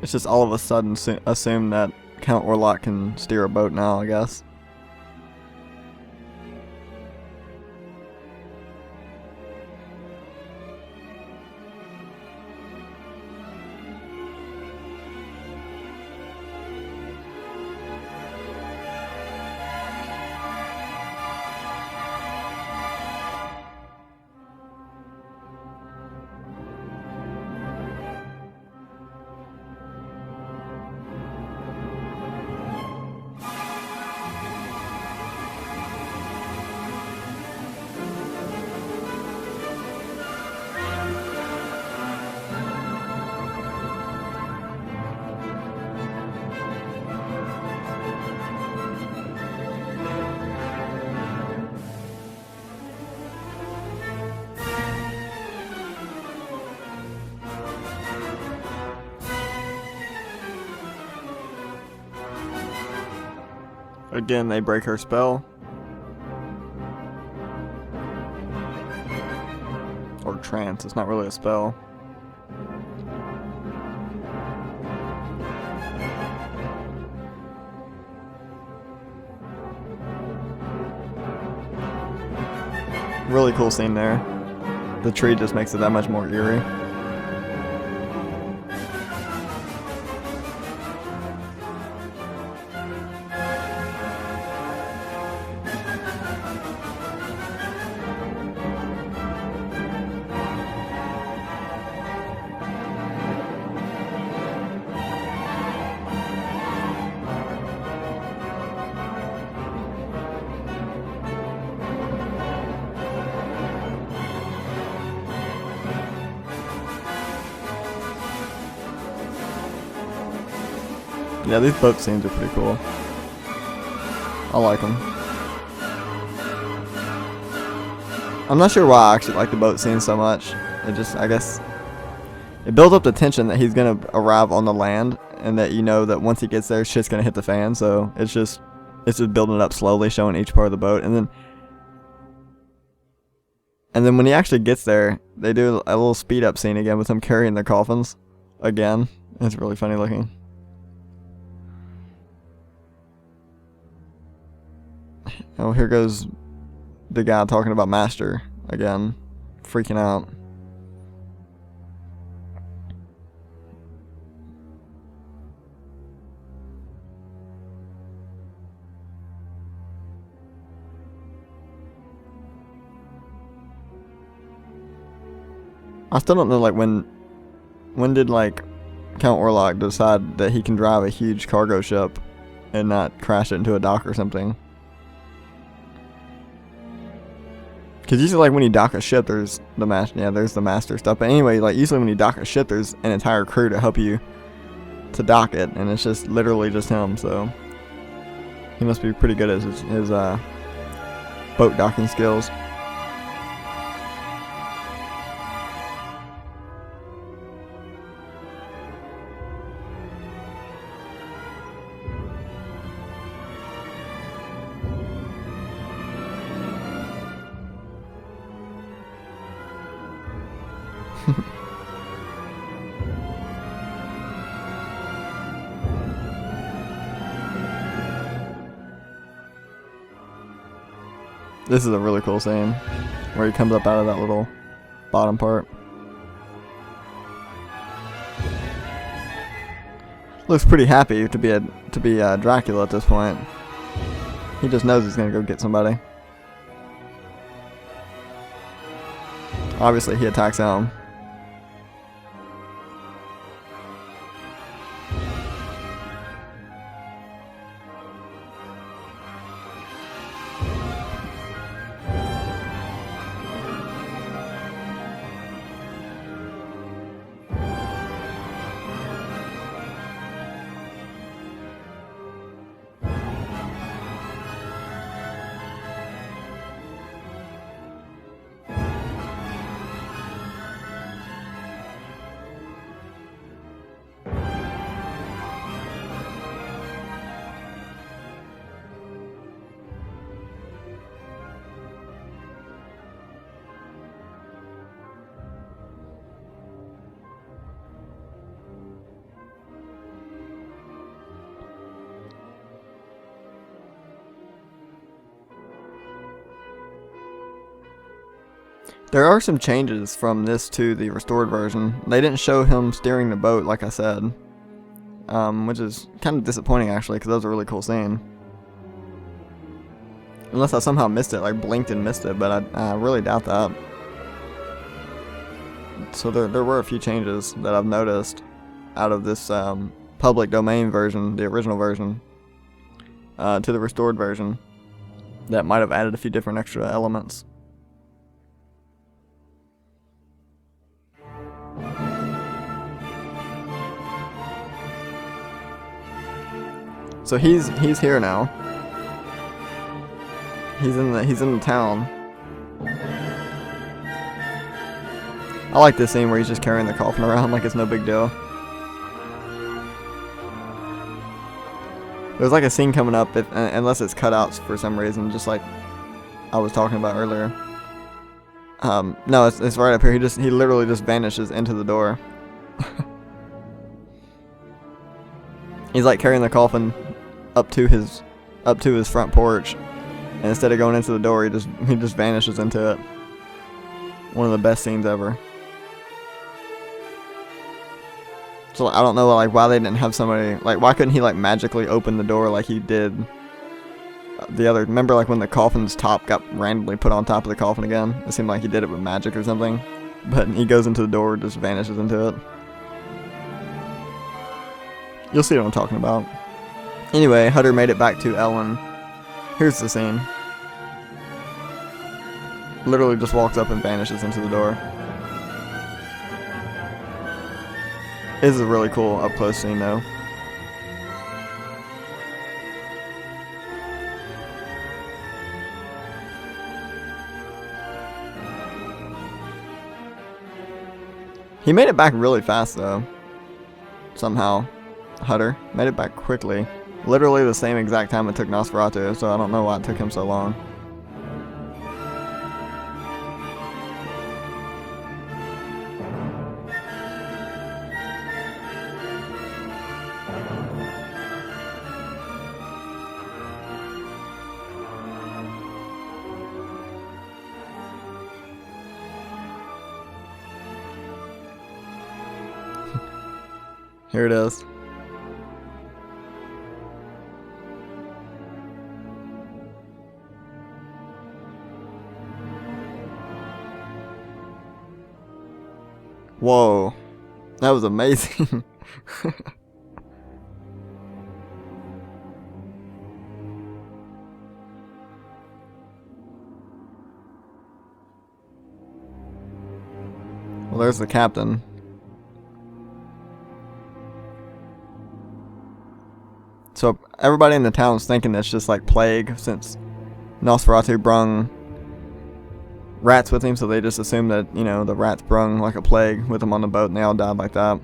It's just all of a sudden assume that Count Orlok can steer a boat now, I guess. Again, they break her spell. Or trance, it's not really a spell. Really cool scene there. The tree just makes it that much more eerie. Yeah, these boat scenes are pretty cool. I like them. I'm not sure why I actually like the boat scene so much. It just, I guess, it builds up the tension that he's gonna arrive on the land, and that you know that once he gets there, shit's gonna hit the fan. So it's just building it up slowly, showing each part of the boat, and then when he actually gets there, they do a little speed up scene again with him carrying their coffins again. It's really funny looking. Oh, here goes the guy talking about Master again, freaking out. I still don't know, like, when did, like, Count Orlok decide that he can drive a huge cargo ship and not crash it into a dock or something? Because usually, like, when you dock a ship, there's the there's the master stuff. But anyway, like, usually when you dock a ship, there's an entire crew to help you to dock it, and it's just literally just him. So he must be pretty good at his boat docking skills. This is a really cool scene where he comes up out of that little bottom part. Looks pretty happy to be Dracula at this point. He just knows he's gonna go get somebody. Obviously, he attacks him. There are some changes from this to the restored version. They didn't show him steering the boat, like I said, which is kind of disappointing actually, because that was a really cool scene. Unless I somehow missed it, like blinked and missed it, but I really doubt that. So there were a few changes that I've noticed out of this public domain version, the original version, to the restored version, that might have added a few different extra elements. So he's here now. He's in the town. I like this scene where he's just carrying the coffin around like it's no big deal. There's like a scene coming up, unless it's cutouts for some reason, just like I was talking about earlier. No, it's right up here. He literally just vanishes into the door. He's like carrying the coffin up to his front porch, and instead of going into the door, he just vanishes into it. One of the best scenes ever. So I don't know like why they didn't have somebody, like why couldn't he like magically open the door like he did the other, remember like when the coffin's top got randomly put on top of the coffin again? It seemed like he did it with magic or something, but he goes into the door, just vanishes into it. You'll see what I'm talking about. Anyway, Hutter made it back to Ellen. Here's the scene. Literally just walks up and vanishes into the door. This is a really cool up close scene though. He made it back really fast though. Somehow. Hutter made it back quickly. Literally the same exact time it took Nosferatu, so I don't know why it took him so long. Here it is. Whoa, that was amazing. Well, there's the captain. So everybody in the town's thinking it's just like plague, since Nosferatu brung rats with him, so they just assume that, you know, the rats brung like a plague with him on the boat and they all died like that.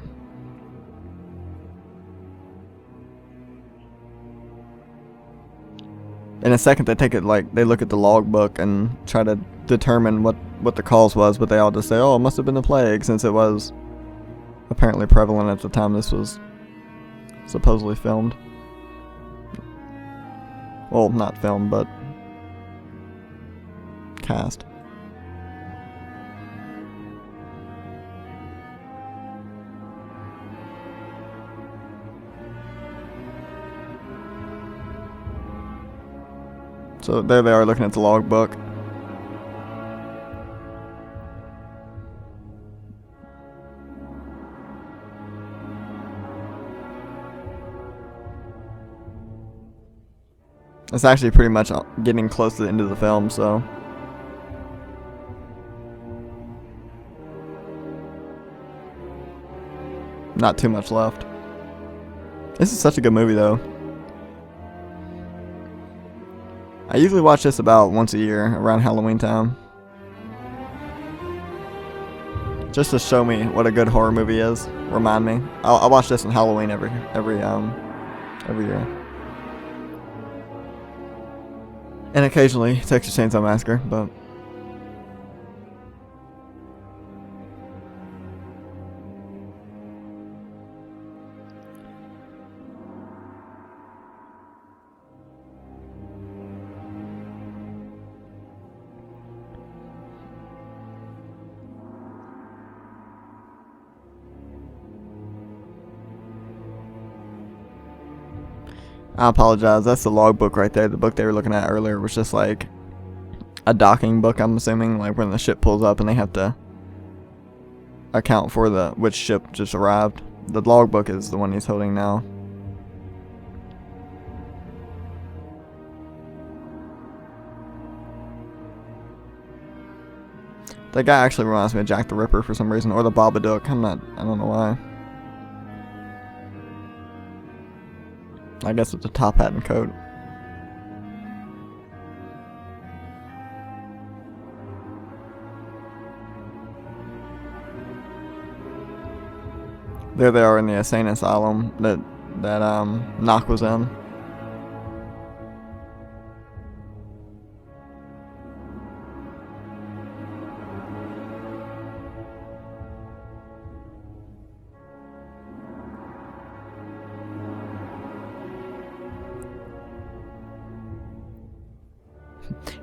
In a second they take it, like they look at the logbook and try to determine what the cause was, but they all just say, oh, it must have been the plague, since it was apparently prevalent at the time this was supposedly filmed. Well, not filmed, but cast. So there they are looking at the logbook. It's actually pretty much getting close to the end of the film, so. Not too much left. This is such a good movie though. I usually watch this about once a year, around Halloween time. Just to show me what a good horror movie is. Remind me. I'll watch this on Halloween every year. And occasionally Texas Chainsaw Massacre, but I apologize. That's the logbook right there. The book they were looking at earlier was just like a docking book, I'm assuming, like when the ship pulls up and they have to account for which ship just arrived. The logbook is the one he's holding now. That guy actually reminds me of Jack the Ripper for some reason, or the Babadook. I don't know why. I guess it's a top hat and coat. There they are in the insane asylum that Nock was in.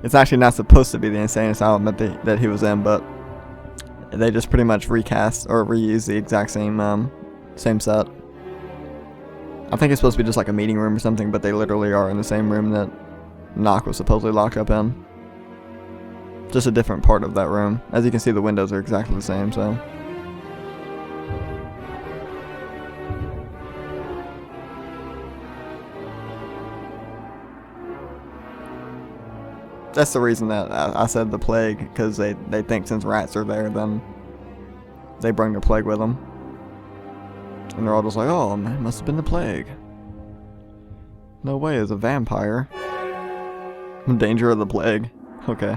It's actually not supposed to be the insane asylum that he was in, but they just pretty much recast or reuse the exact same set. I think it's supposed to be just like a meeting room or something, but they literally are in the same room that Nock was supposedly locked up in. Just a different part of that room. As you can see, the windows are exactly the same, so. That's the reason that I said the plague, because they think since rats are there, then they bring the plague with them. And they're all just like, oh, man, it must have been the plague. No way, it's a vampire. Danger of the plague. Okay.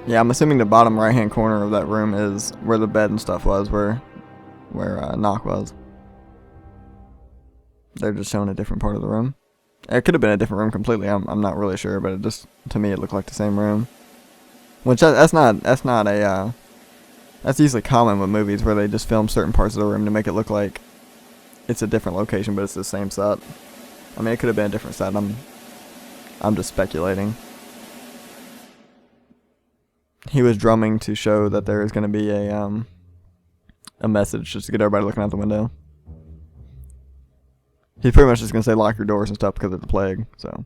Yeah, I'm assuming the bottom right-hand corner of that room is where the bed and stuff was, where Nock was. They're just showing a different part of the room. It could have been a different room completely. I'm not really sure, but it just, to me, it looked like the same room. Which that's usually common with movies where they just film certain parts of the room to make it look like it's a different location, but it's the same set. I mean, it could have been a different set. I'm just speculating. He was drumming to show that there is going to be a message just to get everybody looking out the window. He's pretty much just going to say lock your doors and stuff because of the plague, so.